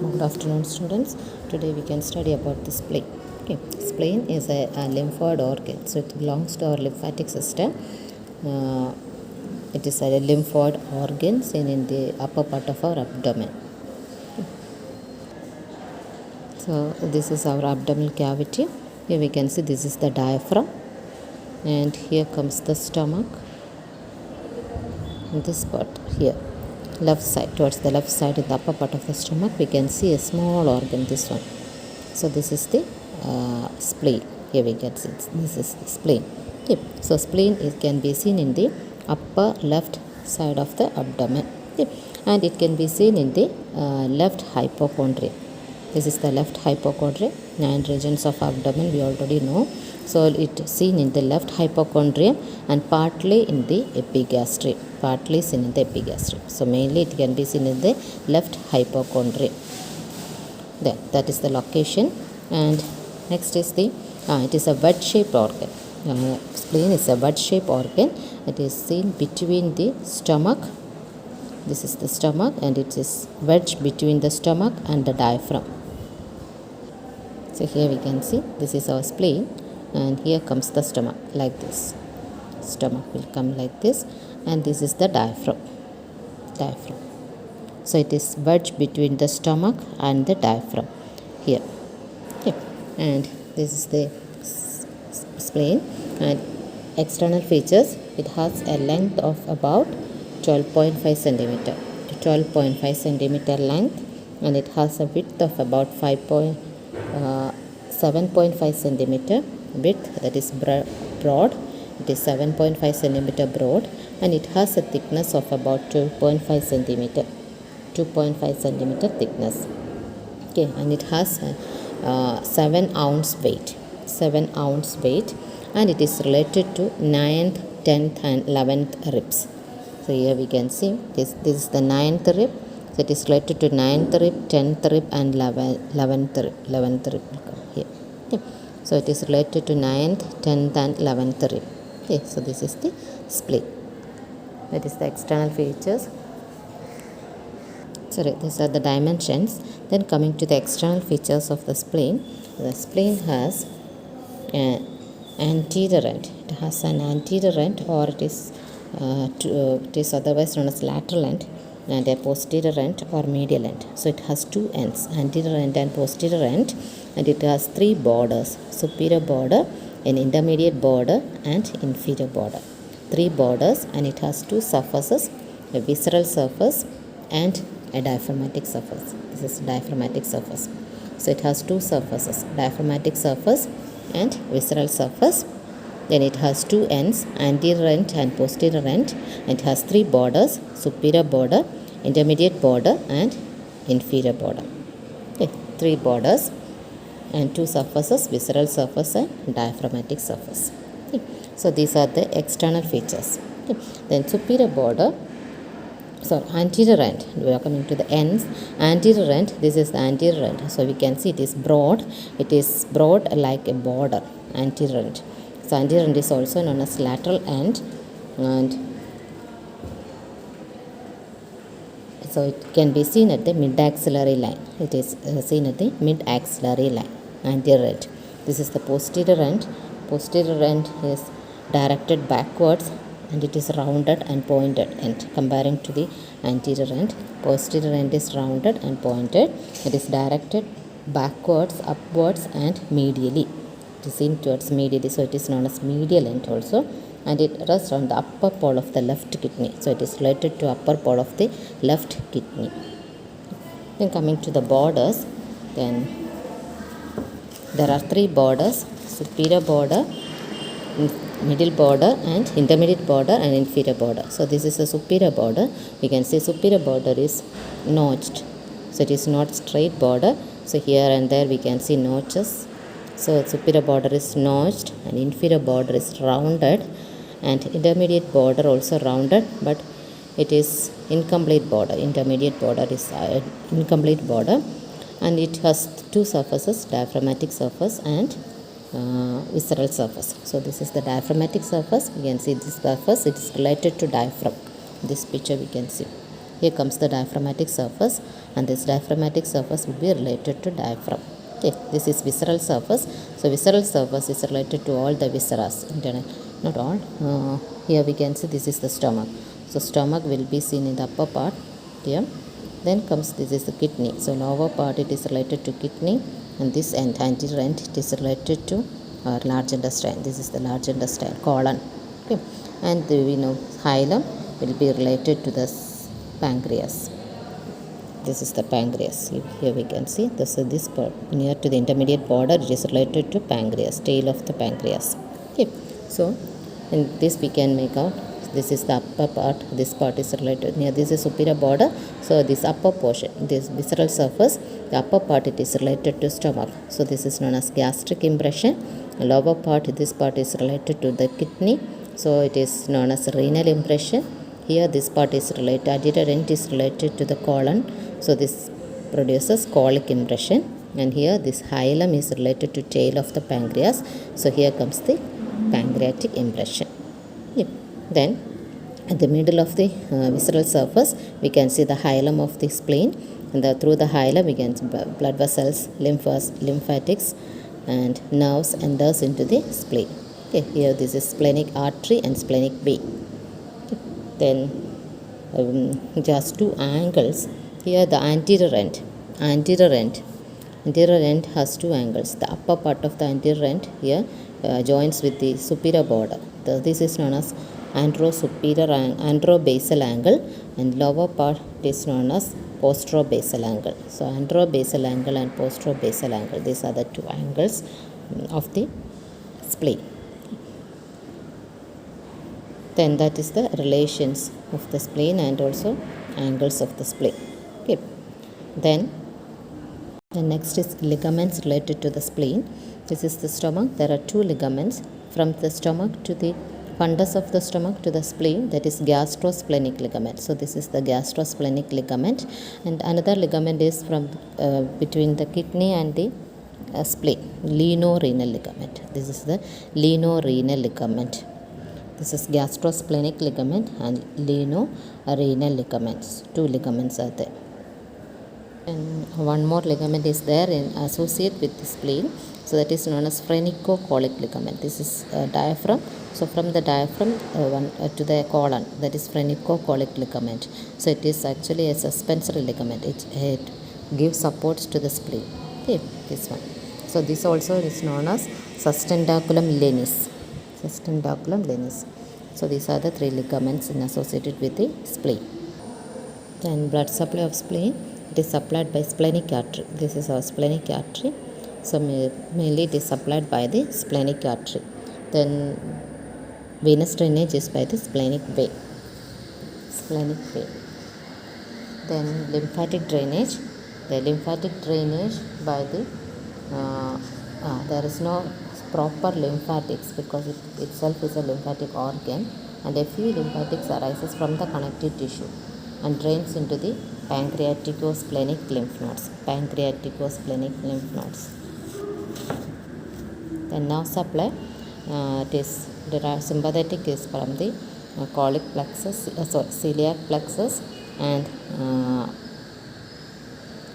Good afternoon, students. Today we can study about the spleen. Okay, spleen is a lymphoid organ, so it belongs to our lymphatic system. It is a lymphoid organ seen in the upper part of our abdomen. So this is our abdominal cavity. Here we can see this is the diaphragm, and here comes the stomach. In this part here, left side, towards the left side in the upper part of the stomach, we can see a small organ, this one. So this is the spleen. Here we can see this is spleen. Okay. So spleen can be seen in the upper left side of the abdomen. Okay. And it can be seen in the left hypochondrium. This is the left hypochondrium. 9 regions of abdomen we already know. So it is seen in the left hypochondrium and partly in the epigastrium. Partly seen in the epigastrium. So mainly it can be seen in the left hypochondrium. There, that is the location. And next is the it is a wedge-shaped organ. Spleen is a wedge-shaped organ. It is seen between the stomach. This is the stomach, and it is wedged between the stomach and the diaphragm. So here we can see this is our spleen, and here comes the stomach like this. Stomach will come like this, and this is the diaphragm. So it is wedged between the stomach and the diaphragm here. Okay. And this is the spleen, and external features, it has a length of about 12.5 centimeter to 12.5 centimeter length, and it has a width of about 7.5 centimeter width, that is broad. It is 7.5 centimeter broad, and it has a thickness of about 2.5 centimeter thickness. Okay, and it has 7 ounce weight, and it is related to 9th, 10th and 11th ribs. So here we can see this is the 9th rib. So it is related to 9th rib, 10th rib and 11th rib here. Okay. So it is related to 9th, 10th and 11th rib. Okay. So this is the spleen. That is the external features. Sorry, these are the dimensions. Then coming to the external features of the spleen has an anterior end. It has an anterior end, or it is otherwise known as lateral end, and a posterior end or medial end. So it has 2 ends, anterior end and posterior end, and it has 3 borders: superior border, an intermediate border and inferior border. 3 borders, and it has 2 surfaces: a visceral surface and a diaphragmatic surface. This is diaphragmatic surface. So it has 2 surfaces: diaphragmatic surface and visceral surface. Then it has 2 ends, anterior end and posterior end. It has 3 borders: superior border, intermediate border and inferior border. Okay, 3 borders and 2 surfaces: visceral surface and diaphragmatic surface. Okay. So these are the external features. Okay. Then superior border, anterior end, we are coming to the ends. Anterior end, this is the anterior end. So we can see it is broad like a border, anterior end. So anterior end is also known as lateral end, and so it can be seen at the mid-axillary line. It is seen at the mid-axillary line, anterior end. This is the posterior end. Posterior end is directed backwards, and it is rounded and pointed end. Comparing to the anterior end, posterior end is rounded and pointed. It is directed backwards, upwards and medially. It is seen towards medially, so it is known as medial end also, and it rests on the upper pole of the left kidney. So it is related to upper pole of the left kidney. Then coming to the borders, then there are 3 borders: superior border, middle border and intermediate border and inferior border. So this is a superior border. We can say superior border is notched. So it is not straight border. So here and there we can see notches. So superior border is notched, and inferior border is rounded, and intermediate border also rounded, but it is incomplete border. Intermediate border is incomplete border, and it has 2 surfaces: diaphragmatic surface and visceral surface. So this is the diaphragmatic surface. We can see this surface, it is related to diaphragm. This picture we can see Here comes the diaphragmatic surface, and this diaphragmatic surface will be related to diaphragm. Okay, this is visceral surface. So visceral surface is related to all the viscera, internal, not all. Here we can see this is the stomach. So stomach will be seen in the upper part here. Then comes this is the kidney. So lower part it is related to kidney, and this anterior end it is related to large intestine. This is the large intestine, colon. Okay, and we know hilum will be related to the pancreas. This is the pancreas. Here we can see this part near to the intermediate border, it is related to pancreas, tail of the pancreas. Okay, so in this we can make out this is the upper part, this part is related near this is superior border. So this upper portion, this visceral surface, the upper part it is related to stomach. So this is known as gastric impression. Lower part, this part is related to the kidney. So it is known as renal impression. Here this part is related, anterior end is related to the colon. So this produces colic impression. And here this hilum is related to tail of the pancreas. So here comes the pancreatic impression. Yep. Then at the middle of the visceral surface, we can see the hilum of the spleen. And through the hilum, we can see blood vessels, lymphatics, and nerves enters into the spleen. Okay, here this is splenic artery and splenic vein. Okay. Then just two angles. Here the anterior end has two angles. The upper part of the anterior end here joins with the superior border. This is known as anterobasal angle, and lower part is known as posterobasal angle. So anterobasal angle and posterobasal angle, these are the two angles of the spleen. Then that is the relations of the spleen and also angles of the spleen. Okay. Then the next is ligaments related to the spleen. This is the stomach. There are two ligaments from the stomach to the fundus of the stomach to the spleen, that is gastrosplenic ligament. So this is the gastrosplenic ligament, and another ligament is from between the kidney and the spleen, lienorenal ligament. This is the lienorenal ligament. This is gastrosplenic ligament and lienorenal ligaments. Two ligaments are there. And one more ligament is there in associate with the spleen. So that is known as phrenico-colic ligament. This is diaphragm. So from the diaphragm to the colon, that is phrenico-colic ligament. So it is actually a suspensory ligament. It gives supports to the spleen. Okay, this one. So this also is known as sustentaculum lenis. Sustentaculum lenis. So these are the three ligaments associated with the spleen. Then blood supply of spleen. It is supplied by splenic artery. This is our splenic artery. So mainly it is supplied by the splenic artery. Then venous drainage is by the splenic vein. Splenic vein. Then lymphatic drainage. The lymphatic drainage by the there is no proper lymphatics because it itself is a lymphatic organ, and a few lymphatics arises from the connective tissue and drains into the pancreaticosplenic lymph nodes. Pancreaticosplenic lymph nodes. The nerve supply, it is derived, sympathetic is from the colic plexus, celiac plexus, and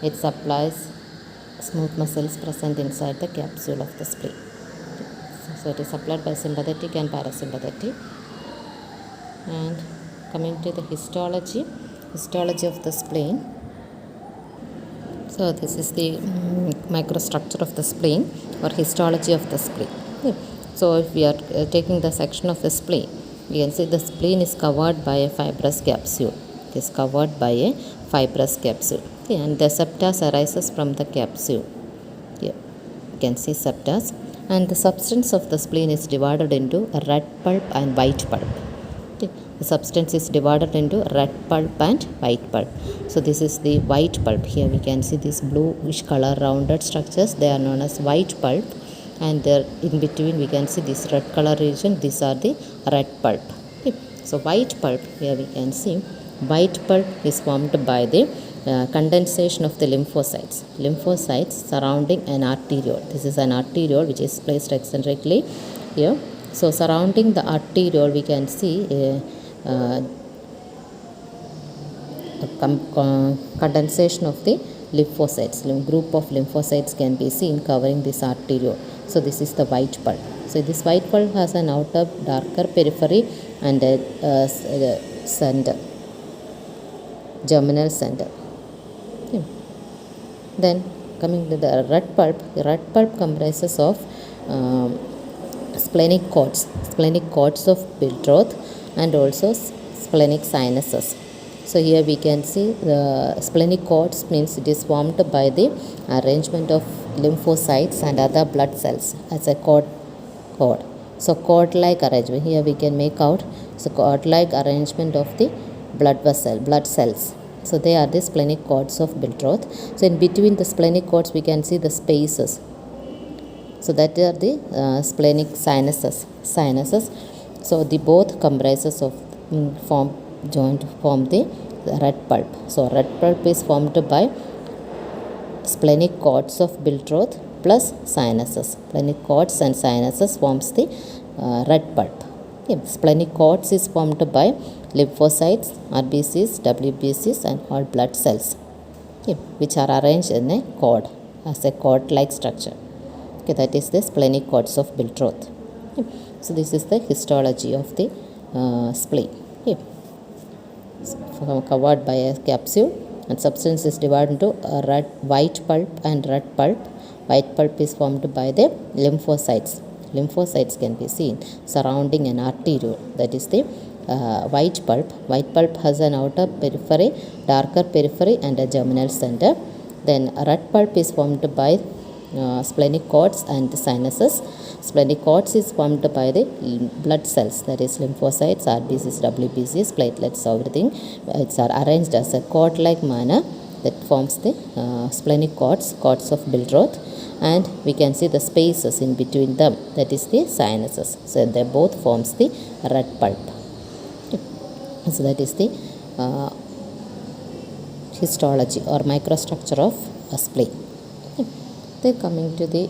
it supplies smooth muscles present inside the capsule of the spleen. So it is supplied by sympathetic and parasympathetic. And coming to the histology of the spleen. So this is the microstructure of the spleen or histology of the spleen. Okay. So if we are taking the section of the spleen, we can see the spleen is covered by a fibrous capsule. It is covered by a fibrous capsule. Okay. And the septas arises from the capsule. Here you can see septas. And the substance of the spleen is divided into a red pulp and white pulp. Okay. The substance is divided into red pulp and white pulp. So this is the white pulp. Here we can see these bluish color rounded structures. They are known as white pulp. And there in between we can see this red color region. These are the red pulp. Okay. So white pulp, here we can see white pulp is formed by the condensation of the lymphocytes surrounding an arteriole. This is an arteriole which is placed eccentrically here. So surrounding the arteriole we can see condensation of the lymphocytes. Group of lymphocytes can be seen covering this arteriole. So this is the white pulp. So this white pulp has an outer darker periphery and a center, germinal center. Okay. Then coming to the red pulp comprises of splenic cords of Bildroth and also splenic sinuses. So here we can see the splenic cords means it is formed by the arrangement of lymphocytes and other blood cells as a cord. So cord-like arrangement. Here we can make out so cord-like arrangement of the blood cells. So they are the splenic cords of Bildroth. So in between the splenic cords we can see the spaces. So that are the splenic sinuses. So the both comprises of form the red pulp. So red pulp is formed by splenic cords of Bildroth plus sinuses. Splenic cords and sinuses forms the red pulp. Okay. Splenic cords is formed by lymphocytes, RBCs, WBCs and all blood cells, okay, which are arranged in a cord as a cord-like structure. Okay, that is the splenic cords of Bildroth. Okay. So this is the histology of the spleen. Okay. So covered by a capsule, and substance is divided into white pulp and red pulp. White pulp is formed by the lymphocytes. Lymphocytes can be seen surrounding an arteriole. That is the white pulp. White pulp has an outer periphery, darker periphery and a germinal center. Then red pulp is formed by splenic cords and the sinuses. Splenic cords is formed by the blood cells, that is lymphocytes, RBCs, WBCs, platelets, everything. It's are arranged as a cord-like manner that forms the splenic cords of Bildroth, and we can see the spaces in between them, that is the sinuses. So they both forms the red pulp. So that is the histology or microstructure of a spleen. Then coming to the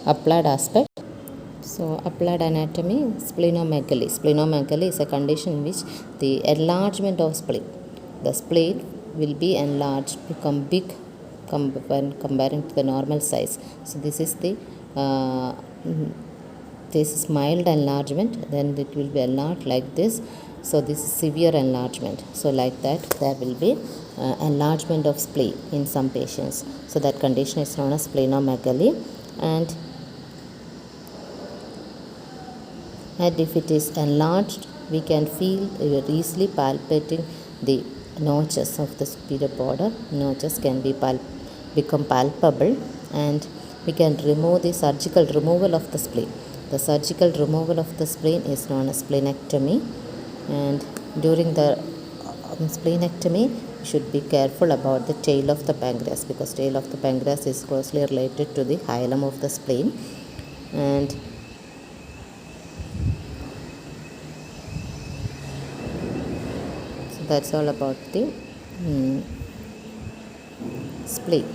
applied aspect. So applied anatomy, splenomegaly. Splenomegaly is a condition in which the enlargement of spleen. The spleen will be enlarged, become big when comparing to the normal size. So this is the this is mild enlargement, then it will be enlarged like this. So this is severe enlargement. So like that there will be enlargement of spleen in some patients. So that condition is known as splenomegaly. And if it is enlarged, we can feel easily palpating the notches of the superior border. Notches can be become palpable, and we can remove the surgical removal of the spleen. The surgical removal of the spleen is known as splenectomy, and during the splenectomy we should be careful about the tail of the pancreas, because tail of the pancreas is closely related to the hilum of the spleen. And so that's all about the spleen.